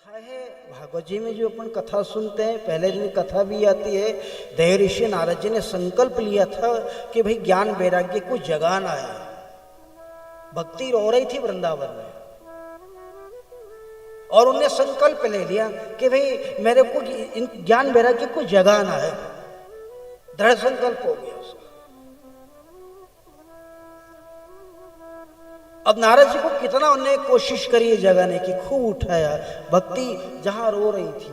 कथा है भागवत जी में, जो अपन कथा सुनते हैं, पहले दिन कथा भी आती है। देव ऋषि नारद जी ने संकल्प लिया था कि भाई ज्ञान वैराग्य को जगाना है। भक्ति रो रही थी वृंदावन में और उन्हें संकल्प ले लिया कि भाई मेरे को ज्ञान वैराग्य को जगाना है। दृढ़ संकल्प हो गया उसका। अब नारद जी को कितना उन्हें कोशिश करी जगाने की, खूब उठाया। भक्ति जहां रो रही थी,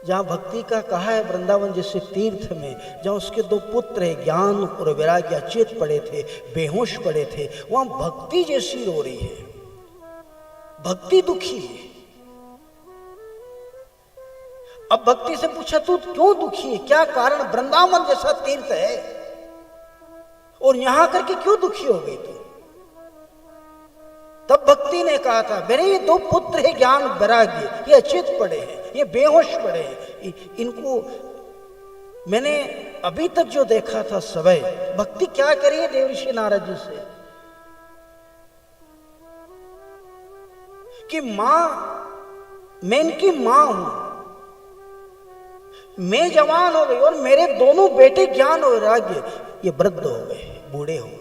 जहां भक्ति का कहा है वृंदावन जैसे तीर्थ में, जहां उसके दो पुत्र ज्ञान और वैराग्य अचेत पड़े थे, बेहोश पड़े थे, वहां भक्ति जैसी रो रही है। भक्ति दुखी है। अब भक्ति से पूछा तू क्यों दुखी है, क्या कारण? वृंदावन जैसा तीर्थ है और यहां करके क्यों दुखी हो गई तू? तब भक्ति ने कहा था, मेरे ये दो पुत्र है ज्ञान वैराग्य, ये अचेत पड़े हैं, ये बेहोश पड़े हैं, इनको मैंने अभी तक जो देखा था समय। भक्ति क्या करी है देव ऋषि नारद जी से कि मां, मैं इनकी मां हूं, मैं जवान हो गई और मेरे दोनों बेटे ज्ञान और वैराग्य ये वृद्ध हो गए, बूढ़े हो गए,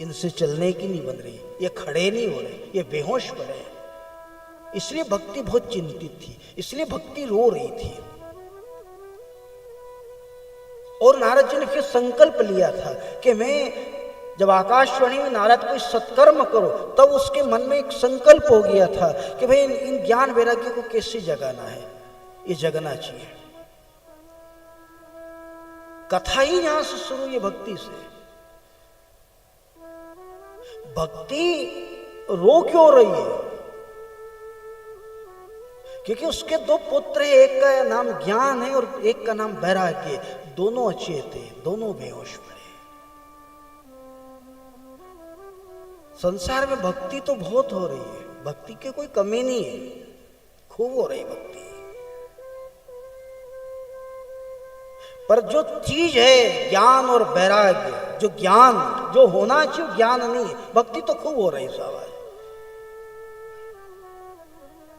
इनसे चलने की नहीं बन रही, ये खड़े नहीं हो रहे, ये बेहोश पड़े। इसलिए भक्ति बहुत चिंतित थी, इसलिए भक्ति रो रही थी। और नारद जी ने फिर संकल्प लिया था कि मैं जब आकाशवाणी में नारद कोई सत्कर्म करो, तब उसके मन में एक संकल्प हो गया था कि भाई इन ज्ञान वैराग्य को कैसे जगाना है, ये जगना चाहिए। कथा ही यहां से शुरू है, भक्ति से। भक्ति रो क्यों रही है? क्योंकि उसके दो पुत्र हैं, एक का नाम ज्ञान है और एक का नाम वैराग्य। दोनों अचेत है, दोनों बेहोश पड़े। संसार में भक्ति तो बहुत हो रही है, भक्ति की कोई कमी नहीं है, खूब हो रही भक्ति। पर जो चीज है ज्ञान और वैराग्य, जो ज्ञान जो होना चाहिए ज्ञान नहीं, भक्ति तो खूब हो रही साहब।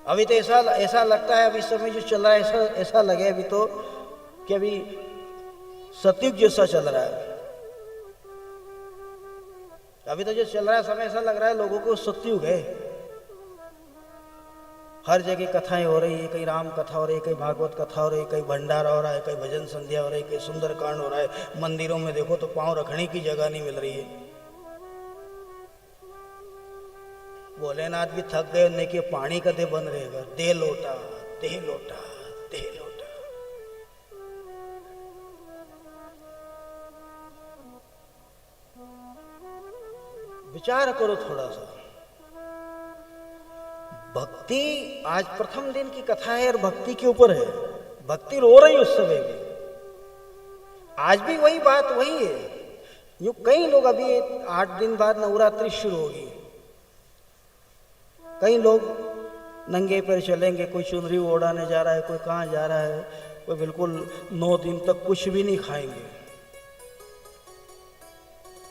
अभी तो ऐसा लगता है, अभी समय जो चल रहा है ऐसा लगे अभी तो कि अभी सतयुग जैसा चल रहा है। अभी तो जो चल रहा है समय ऐसा लग रहा है लोगों को सतयुग है। हर जगह कथाएं हो रही है, कहीं राम कथा हो रही है, कहीं भागवत कथा हो रही है, कहीं भंडारा हो रहा है, कहीं भजन संध्या हो रही है, कहीं सुंदरकांड हो रहा है। मंदिरों में देखो तो पांव रखने की जगह नहीं मिल रही है। भोलेनाथ भी थक गए, उन्हें कि पानी कदे बन रहेगा, दे लोटा दे लोटा दे लोटा। विचार करो थोड़ा सा। भक्ति आज प्रथम दिन की कथा है और भक्ति के ऊपर है। भक्ति रो रही उस समय भी, आज भी वही बात वही है। यूं कई लोग, अभी 8 दिन बाद नवरात्रि शुरू होगी, कई लोग नंगे पैर चलेंगे, कोई चुनरी ओढ़ाने जा रहा है, कोई कहाँ जा रहा है, कोई बिल्कुल 9 दिन तक कुछ भी नहीं खाएंगे,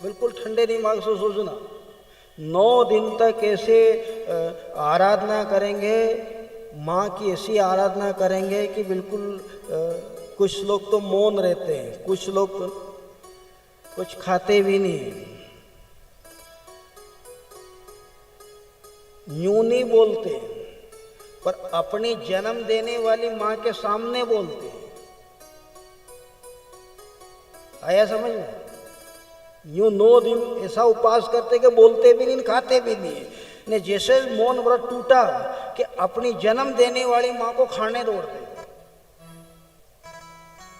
बिल्कुल ठंडे दिमाग से सोचना। 9 दिन तक ऐसे आराधना करेंगे, माँ की ऐसी आराधना करेंगे कि बिल्कुल कुछ लोग तो मौन रहते हैं, कुछ लोग तो कुछ खाते भी नहीं, यूं नहीं बोलते, पर अपनी जन्म देने वाली माँ के सामने बोलते। आया समझ में? यूं 9 दिन ऐसा उपवास करते कि बोलते भी नहीं, खाते भी नहीं। ने जैसे मौन व्रत टूटा कि अपनी जन्म देने वाली माँ को खाने दौड़ते।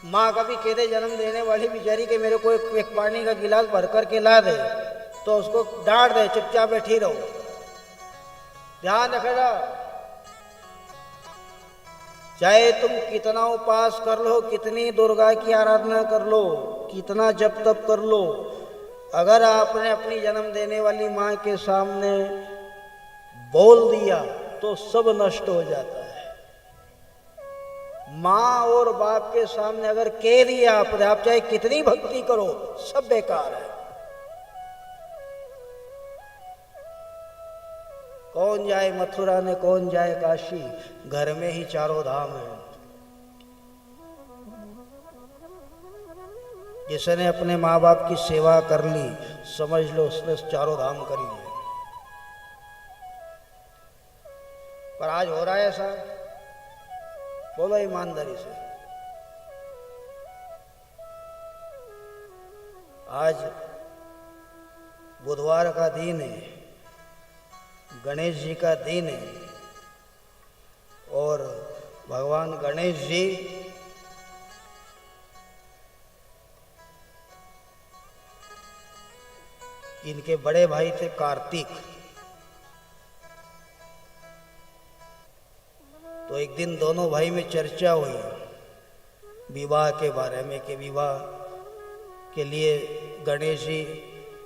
माँ कभी कहते जन्म देने वाली बेचारी के मेरे को एक पानी का गिलास भरकर के ला दे, तो उसको डांट दे, चुपचाप बैठी रहो, ध्यान रखेगा। चाहे तुम कितना उपवास कर लो, कितनी दुर्गा की आराधना कर लो, कितना जप तप कर लो, अगर आपने अपनी जन्म देने वाली माँ के सामने बोल दिया तो सब नष्ट हो जाता है। माँ और बाप के सामने अगर कह दिया आपने, आप चाहे कितनी भक्ति करो, सब बेकार है। कौन कौन जाए मथुरा ने कौन जाए काशी, घर में ही चारों धाम है। जिसने अपने माँ बाप की सेवा कर ली, समझ लो उसने चारों धाम कर लिए। पर आज हो रहा है ऐसा? बोलो ईमानदारी से। आज बुधवार का दिन है, गणेश जी का दिन है, और भगवान गणेश जी इनके बड़े भाई थे कार्तिक। तो एक दिन दोनों भाई में चर्चा हुई विवाह के बारे में कि विवाह के लिए गणेश जी,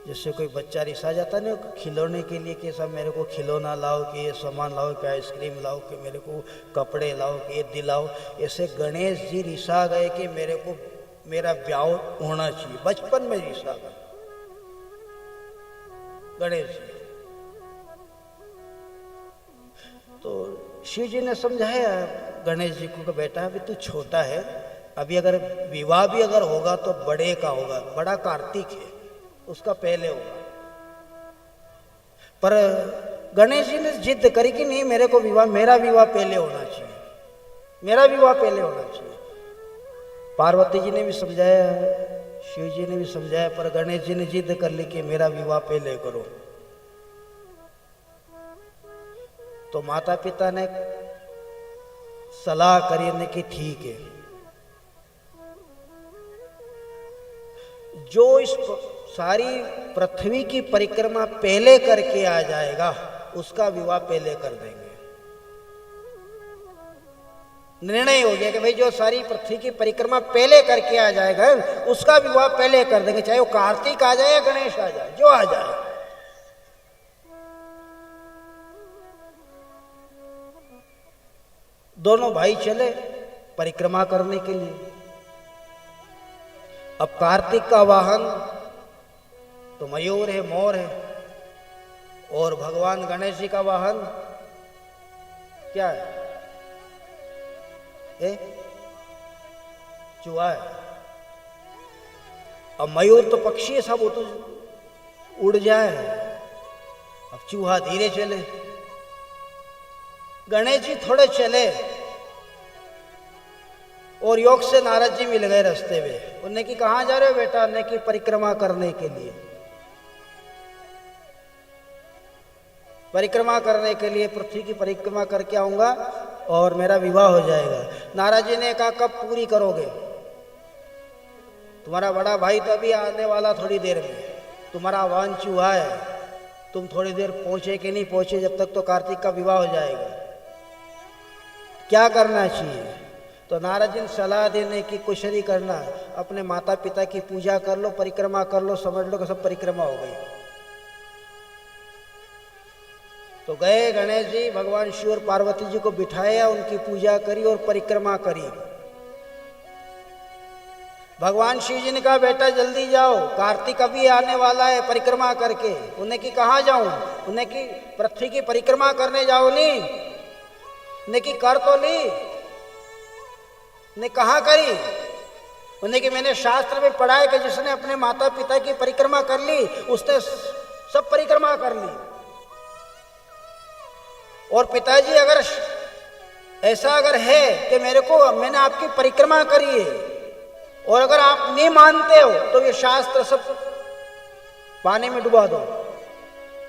जैसे कोई बच्चा रिसा जाता ना खिलौने के लिए कि सब मेरे को खिलौना लाओ, कि ये सामान लाओ, कि आइसक्रीम लाओ, कि मेरे को कपड़े लाओ, कि ये दिलाओ, ऐसे गणेश जी रिसा गए कि मेरे को मेरा ब्याह होना चाहिए। बचपन में रिसा गए गणेश जी। तो शिव जी ने समझाया गणेश जी को कि बेटा अभी तू छोटा है, अभी अगर विवाह भी अगर होगा तो बड़े का होगा, बड़ा कार्तिक है उसका पहले होगा। पर गणेश जी ने जिद करी कि नहीं, मेरे को विवाह, मेरा विवाह पहले होना चाहिए, मेरा विवाह पहले होना चाहिए। पार्वती जी ने भी समझाया, शिव जी ने भी समझाया, पर गणेश जी ने जिद कर ली कि मेरा विवाह पहले करो। तो माता पिता ने सलाह करी कि ठीक है, जो इस सारी पृथ्वी की परिक्रमा पहले करके आ जाएगा उसका विवाह पहले कर देंगे। निर्णय हो गया कि भाई जो सारी पृथ्वी की परिक्रमा पहले करके आ जाएगा उसका विवाह पहले कर देंगे, चाहे वो कार्तिक आ जाए या गणेश आ जाए, जो आ जाए। दोनों भाई चले परिक्रमा करने के लिए। अब कार्तिक का वाहन तो मयूर है, मोर है, और भगवान गणेश जी का वाहन क्या है? चूहा है। अब मयूर तो पक्षी है, सब वो तो उड़ जाए। अब चूहा धीरे चले, गणेश जी थोड़े चले, और योग से नारद जी मिल गए रास्ते में। उन्हें कि कहाँ जा रहे हो बेटा? उन्हें कि परिक्रमा करने के लिए, परिक्रमा करने के लिए पृथ्वी की परिक्रमा करके आऊंगा और मेरा विवाह हो जाएगा। नारद जी ने कहा कब पूरी करोगे? तुम्हारा बड़ा भाई तो अभी आने वाला थोड़ी देर में, तुम्हारा वाहन चूहा है, तुम थोड़ी देर पहुंचे कि नहीं पहुंचे, जब तक तो कार्तिक का विवाह हो जाएगा। क्या करना चाहिए? तो नारद जी ने सलाह देने की कुछ नहीं करना, अपने माता पिता की पूजा कर लो, परिक्रमा कर लो, समझ लो कि सब परिक्रमा हो गई। तो गए गणेश जी, भगवान शिव और पार्वती जी को बिठाया, उनकी पूजा करी और परिक्रमा करी। भगवान शिव जी ने कहा बेटा जल्दी जाओ, कार्तिक अभी आने वाला है परिक्रमा करके। उन्हें कि कहाँ जाऊं? उन्हें कि पृथ्वी की परिक्रमा करने जाओ नहीं? उन्हें कि कर तो ली? ने कहाँ करी? उन्हें कि मैंने शास्त्र में पढ़ा है कि जिसने अपने माता पिता की परिक्रमा कर ली उसने सब परिक्रमा कर ली। और पिताजी अगर ऐसा अगर है कि मैंने आपकी परिक्रमा करी है और अगर आप नहीं मानते हो तो ये शास्त्र सब पानी में डुबा दो,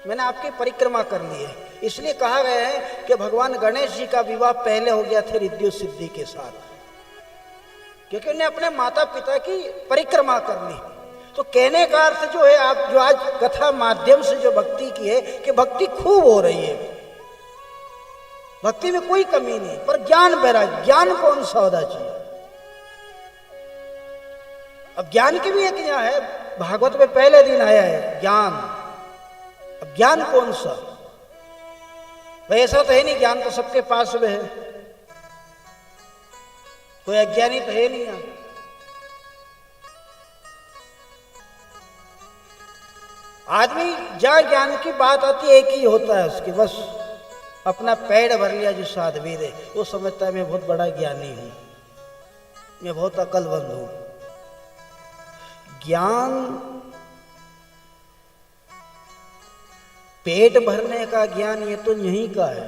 मैंने आपकी परिक्रमा कर ली है। इसलिए कहा गया है कि भगवान गणेश जी का विवाह पहले हो गया था रिद्धि सिद्धि के साथ, क्योंकि उन्हें अपने माता पिता की परिक्रमा कर ली। तो कहने का अर्थ जो है, आप जो आज कथा माध्यम से जो भक्ति की है कि भक्ति खूब हो रही है, भक्ति में कोई कमी नहीं, पर ज्ञान वैराग्य, ज्ञान कौन सा होना चाहिए? अब ज्ञान की भी एक यहाँ है, भागवत में पहले दिन आया है ज्ञान। अब ज्ञान कौन सा? भाई ऐसा तो है नहीं, ज्ञान तो सबके पास में है, कोई अज्ञानी तो है नहीं यहाँ। आदमी जहां ज्ञान की बात आती है एक ही होता है उसकी, बस अपना पेड़ भर लिया जो साध्वी ने, वो समझता है मैं बहुत बड़ा ज्ञानी हूं, मैं बहुत अक्लमंद हूं। ज्ञान पेट भरने का ज्ञान ये तो यहीं का है,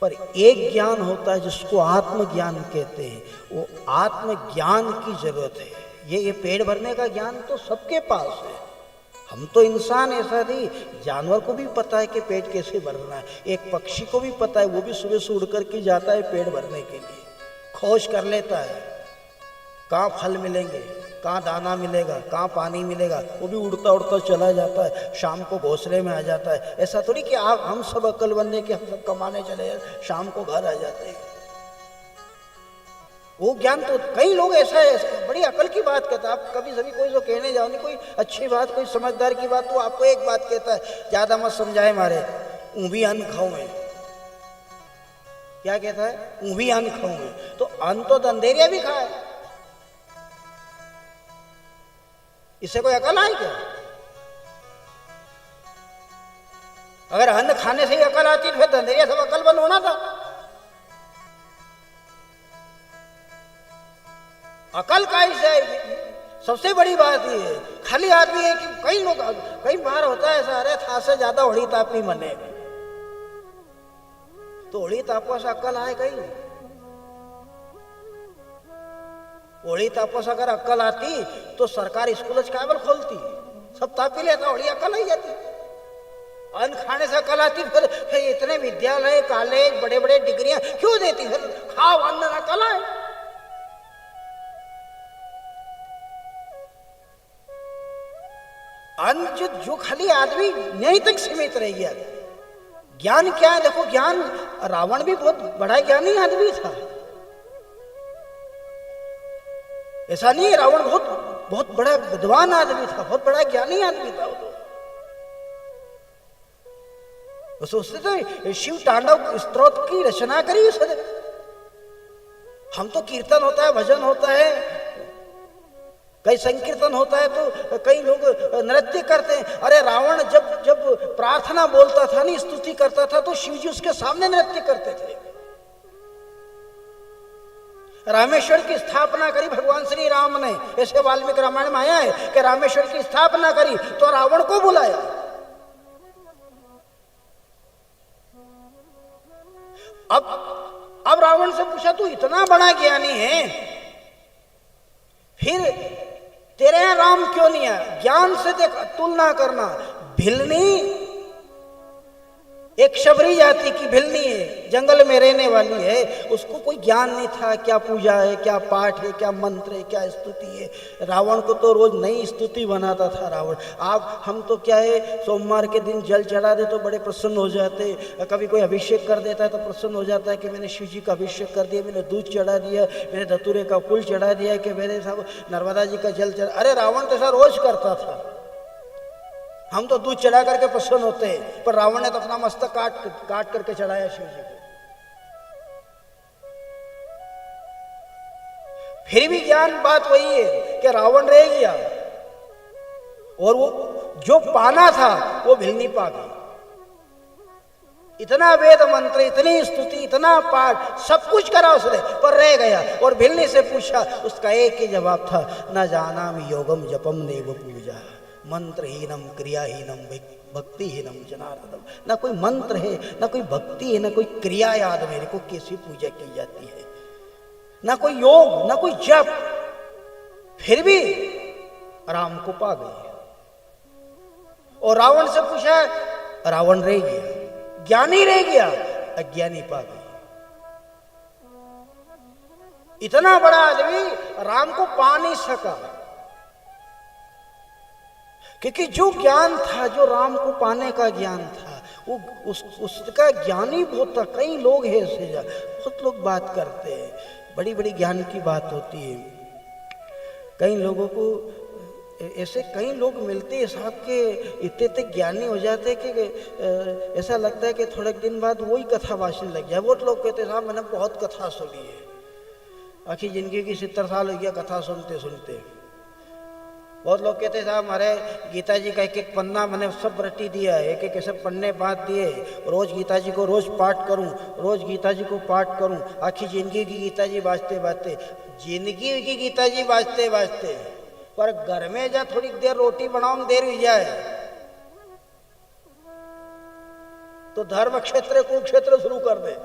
पर एक ज्ञान होता है जिसको आत्मज्ञान कहते हैं, वो आत्मज्ञान की जरूरत है। ये पेट भरने का ज्ञान तो सबके पास है, हम तो इंसान ऐसा नहीं, जानवर को भी पता है कि पेट कैसे भरना है, एक पक्षी को भी पता है, वो भी सुबह से उड़ करके जाता है पेट भरने के लिए, खोज कर लेता है कहाँ फल मिलेंगे, कहाँ दाना मिलेगा, कहाँ पानी मिलेगा, वो भी उड़ता उड़ता चला जाता है, शाम को घोंसले में आ जाता है। ऐसा थोड़ी कि आप हम सब अकल बनने के हम सब कमाने चले शाम को घर आ जाते हैं। वो ज्ञान तो कई लोग ऐसा है, बड़ी अकल की बात कहता है। आप कभी सभी कोई जो कहने जाओ नहीं कोई अच्छी बात, कोई समझदार की बात, तो आपको एक बात कहता है, ज्यादा मत समझाए मारे, ऊँ भी अन्न खाऊं मैं। क्या कहता है? ऊँ भी अन्न खाऊं मैं। तो अन्न तो दंदेरिया भी खाए, इससे कोई अकल आई क्या? अगर अन्न खाने से ही अकल आती तो फिर दंदेरिया सब अकल बंद होना था। अकल का ही सबसे बड़ी बात ये है। खाली आदमी है कि कई बार होता है ऐसा, अरे था से ज्यादा होड़ी तापी मने, तो होड़ी तापो से अक्ल आए कहीं? होड़ी तापो से अगर अक्ल आती तो सरकार स्कूल काबल खोलती, सब तापी लेता, होड़ी अक्ल आई जाती। अन्न खाने से अक्ल आती, फिर इतने विद्यालय कॉलेज बड़े बड़े डिग्रियां क्यों देती? फिर खाओ अन्न अक्ल आए। अन्न जो खाली आदमी यहीं तक सीमित रह गया। ज्ञान क्या है? देखो ज्ञान, रावण भी बहुत बड़ा ज्ञानी आदमी था, ऐसा नहीं है। रावण बहुत बड़ा विद्वान आदमी था, बहुत बड़ा ज्ञानी आदमी था। वो सोचते थे शिव तांडव स्तोत्र की रचना करी उसने। हम तो कीर्तन होता है, भजन होता है, कई संकीर्तन होता है, तो कई लोग नृत्य करते हैं। अरे रावण जब प्रार्थना बोलता था, नहीं स्तुति करता था, तो शिव जी उसके सामने नृत्य करते थे। रामेश्वर की स्थापना करी भगवान श्री राम ने, ऐसे वाल्मीकि रामायण में आया है कि रामेश्वर की स्थापना करी तो रावण को बुलाया। अब रावण से पूछा, तू इतना बड़ा ज्ञानी है, फिर तेरे यहां राम क्यों नहीं आया? ज्ञान से देख, तुलना करना। भिलनी एक शबरी जाति की भिलनी है, जंगल में रहने वाली है, उसको कोई ज्ञान नहीं था क्या पूजा है, क्या पाठ है, क्या मंत्र है, क्या स्तुति है। रावण को तो रोज नई स्तुति बनाता था रावण। आप हम तो क्या है, सोमवार के दिन जल चढ़ा दे तो बड़े प्रसन्न हो जाते, कभी कोई अभिषेक कर देता है तो प्रसन्न हो जाता है कि मैंने शिव जी का अभिषेक कर दिया, मैंने दूध चढ़ा दिया, मैंने धतूरे का फूल चढ़ा दिया, कि मैंने सब नर्मदा जी का जल चढ़ा। अरे रावण तो ऐसा रोज करता था। हम तो दूध चढ़ा करके प्रसन्न होते हैं, पर रावण ने तो अपना मस्तक काट करके चढ़ाया शिव जी को। फिर भी ज्ञान बात वही है कि रावण रह गया, और वो जो पाना था वो भिलनी पा गई। इतना वेद मंत्र, इतनी स्तुति, इतना पाठ, सब कुछ करा उसने, पर रह गया। और भिलनी से पूछा, उसका एक ही जवाब था, न जानामि योगम जपम देव पूजा, मंत्रहीनम क्रियाहीनम भक्तिहीनम जनार्दनम। ना कोई मंत्र है, ना कोई भक्ति है, ना कोई क्रिया याद मेरे को कैसी पूजा की जाती है, ना कोई योग, ना कोई जप, फिर भी राम को पा गए। और रावण से पूछा, रावण रह गया, ज्ञानी रह गया, अज्ञानी पा गए। इतना बड़ा आदमी राम को पा नहीं सका, क्योंकि जो ज्ञान था, जो राम को पाने का ज्ञान था, वो उसका ज्ञानी बहुत था। कई लोग हैं ऐसे, बहुत लोग बात करते हैं, बड़ी बड़ी ज्ञान की बात होती है। कई लोगों को ऐसे कई लोग मिलते हैं साहब के, इतने ज्ञानी हो जाते हैं कि ऐसा लगता है कि थोड़े दिन बाद वही कथा भाषण लग जाए। बहुत लोग कहते हैं साहब मैंने बहुत कथा सुनी है, आखिर जिंदगी की 70 साल हो गया कथा सुनते सुनते। बहुत लोग कहते साहब हमारे गीता जी का एक एक पन्ना मैंने सब रटी दिया है, एक एक ऐसे पन्ने बांध दिए, रोज गीता जी को रोज पाठ करूं, रोज गीता जी को पाठ करूं, आखी जिंदगी की गीता जी बाजते बाजते, जिंदगी की गीता जी बाजते बाजते, पर घर में जा थोड़ी देर रोटी बनाओ देर हुई जाए तो धर्म क्षेत्र कुरुक्षेत्र शुरू कर दे।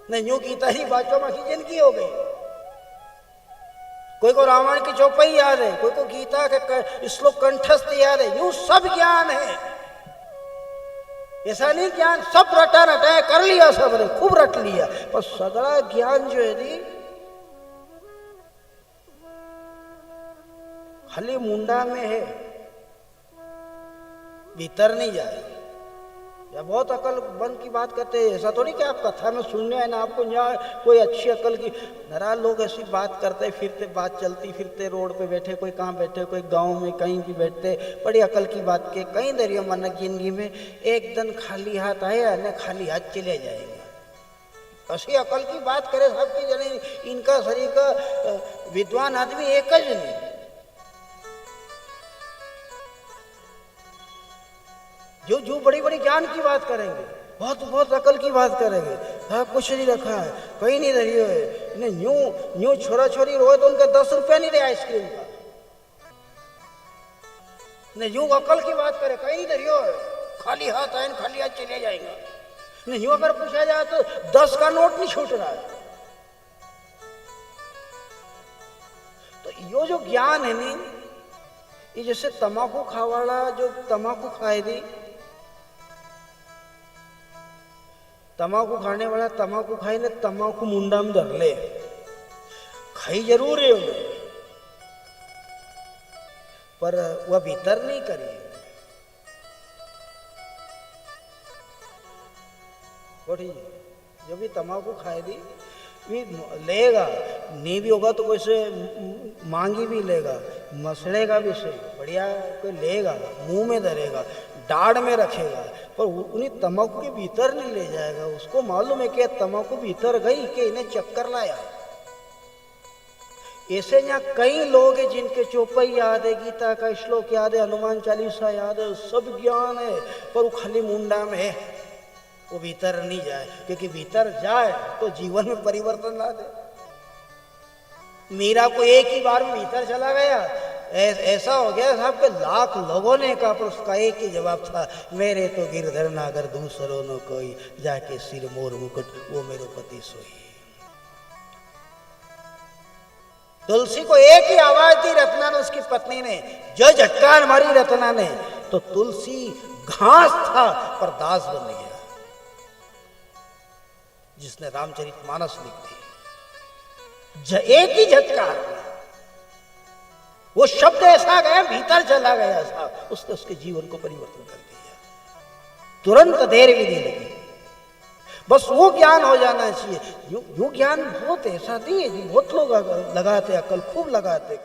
नहीं यूं गीता जी बाजो माखी जिंदगी हो गई। कोई को रामायण की चौपाई याद है, कोई को गीता के श्लोक कंठस्थ याद है, यूं सब ज्ञान है। ऐसा नहीं ज्ञान सब रटा रटा कर लिया, सब ने खूब रट लिया, पर सगड़ा ज्ञान जो है जी खाली मुंडा में है, भीतर नहीं जाए। या बहुत अकल बंद की बात करते हैं, ऐसा थोड़ी कि आप कथा में सुनने हैं ना, आपको यहाँ कोई अच्छी अकल की नाराज लोग ऐसी बात करते फिरते, बात चलती फिरते, रोड पे बैठे, कोई कहाँ बैठे, कोई गांव में कहीं भी बैठते, बड़ी अकल की बात के कहीं दरिया मन जिंदगी में एक दिन खाली हाथ आए न खाली हाथ चले जाएंगे। ऐसी अकल की बात करे सबकी जने इनका शरीर का विद्वान आदमी एक ज नहीं, जो जो बड़ी बड़ी ज्ञान की बात करेंगे, बहुत बहुत अकल की बात करेंगे, हाँ कुछ नहीं रखा है, कहीं नहीं धरियो है, नहीं यूं यूं छोरा छोरी रोए तो उनका 10 रुपया नहीं रहे आइसक्रीम का। नहीं यूं अकल की बात करे, कहीं नहीं धरियो है, खाली हाथ आए खाली हाथ चले जाएंगे। नहीं यूं अगर पूछा जाए तो 10 का नोट नहीं छूट रहा है। तो यो जो ज्ञान है नी, ये जैसे तमाकू खावाला जो तमाकू खाए दी, तमाकू खाने वाला तमाकू खाई ने तमाकू मुंडा में धर ले, खाई जरूर है उन्हें, पर वह भीतर नहीं करी। जो भी तमाकू खाए दी भी लेगा, नहीं भी होगा तो कोई से मांगी भी लेगा, मसलेगा भी से बढ़िया, कोई लेगा मुंह में धरेगा, दाढ़ में रखेगा, पर उन्हें तम्बाकू के भीतर नहीं ले जाएगा। उसको मालूम है कि तम्बाकू भीतर गई कि इन्हें चक्कर लाया। ऐसे यहाँ कई लोग हैं जिनके चौपाई याद है, गीता का श्लोक याद है, हनुमान चालीसा याद है, सब ज्ञान है, पर वो खाली मुंडा में है, वो भीतर नहीं जाए, क्योंकि भीतर जाए तो जीवन में परिवर्तन ला दे। मीरा को एक ही बार में भीतर चला गया, ऐसा हो गया साहब के लाख लोगों ने कहा, पर उसका एक ही जवाब था, मेरे तो गिरधर नागर दूसरों न कोई, जाके सिर मोर मुकुट वो मेरो पति सोई। तुलसी को एक ही आवाज दी रत्ना ने, उसकी पत्नी ने, जो झटकार मारी रत्ना ने, तो तुलसी घास था पर दास बन गया। जिसने रामचरितमानस लिखी, एक ही झटकार वो शब्द ऐसा गया, भीतर चला गया साहब, उसने उसके जीवन को परिवर्तन कर दिया। तुरंत देर भी नहीं लगी, बस वो ज्ञान हो जाना चाहिए। यूं ज्ञान बहुत ऐसा नहीं है, बहुत लोग लगाते, अकल खूब लगाते,